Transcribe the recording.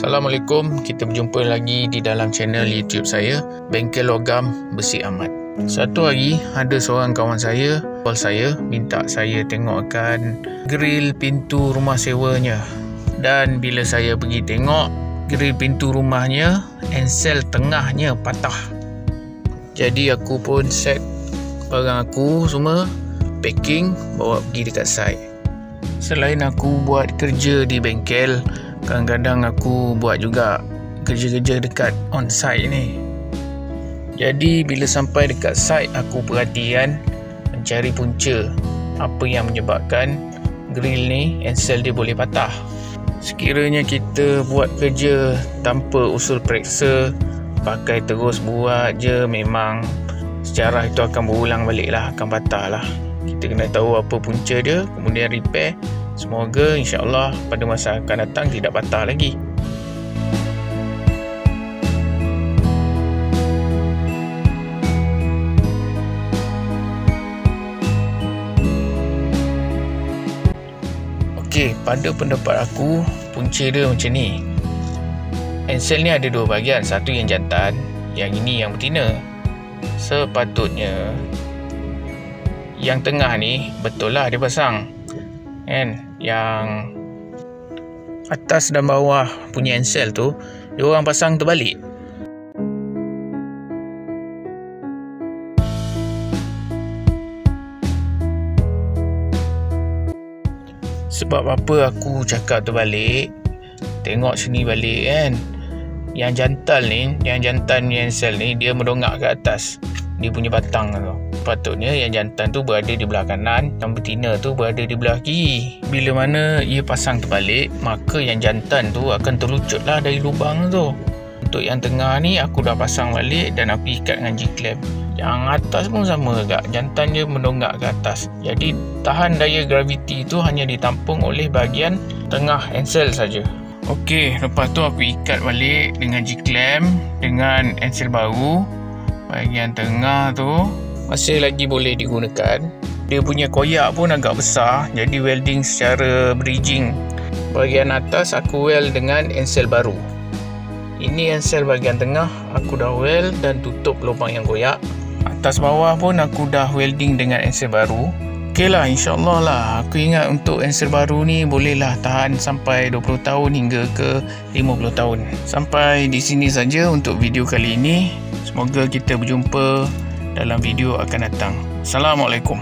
Assalamualaikum, kita berjumpa lagi di dalam channel YouTube saya, Bengkel Logam Besi Ahmad. Satu hari ada seorang kawan saya call saya, minta saya tengokkan grill pintu rumah sewanya. Dan bila saya pergi tengok, grill pintu rumahnya, ensel tengahnya patah. Jadi aku pun set barang aku semua, packing, bawa pergi dekat site. Selain aku buat kerja di bengkel, kadang-kadang aku buat juga kerja-kerja dekat on-site ni. Jadi bila sampai dekat site, aku perhatikan, mencari punca apa yang menyebabkan grill ni ensel dia boleh patah. Sekiranya kita buat kerja tanpa usul periksa, pakai terus buat je, memang sejarah itu akan berulang balik lah, akan patah lah. Kita kena tahu apa punca dia, kemudian repair. Semoga insya-Allah pada masa akan datang tidak patah lagi. Okey, pada pendapat aku, punca dia macam ni. Ensel ni ada dua bahagian, satu yang jantan, yang ini yang betina. Sepatutnya yang tengah ni betul lah dia pasang, kan? Yang atas dan bawah punya ensel tu dia orang pasang terbalik. Sebab apa aku cakap terbalik? Tengok sini balik, kan? Yang jantan ni ensel ni dia mendongak ke atas, dia punya batang tu. Patutnya yang jantan tu berada di belah kanan, yang betina tu berada di belah kiri. Bila mana ia pasang terbalik, maka yang jantan tu akan terlucut lah dari lubang tu. Untuk yang tengah ni aku dah pasang balik dan aku ikat dengan G-clamp. Yang atas pun sama agak, jantan dia mendongak ke atas. Jadi tahan daya graviti tu hanya ditampung oleh bahagian tengah ensel saja. Okey, lepas tu aku ikat balik dengan G-clamp dengan ensel baru. Bahagian tengah tu masih lagi boleh digunakan. Dia punya koyak pun agak besar, jadi welding secara bridging. Bahagian atas aku weld dengan ensel baru. Ini ensel bahagian tengah aku dah weld dan tutup lubang yang koyak. Atas bawah pun aku dah welding dengan ensel baru. Okey lah, insyaAllah lah. Aku ingat untuk ensel baru ni bolehlah tahan sampai 20 tahun hingga ke 50 tahun. Sampai di sini saja untuk video kali ini. Semoga kita berjumpa dalam video akan datang. Assalamualaikum.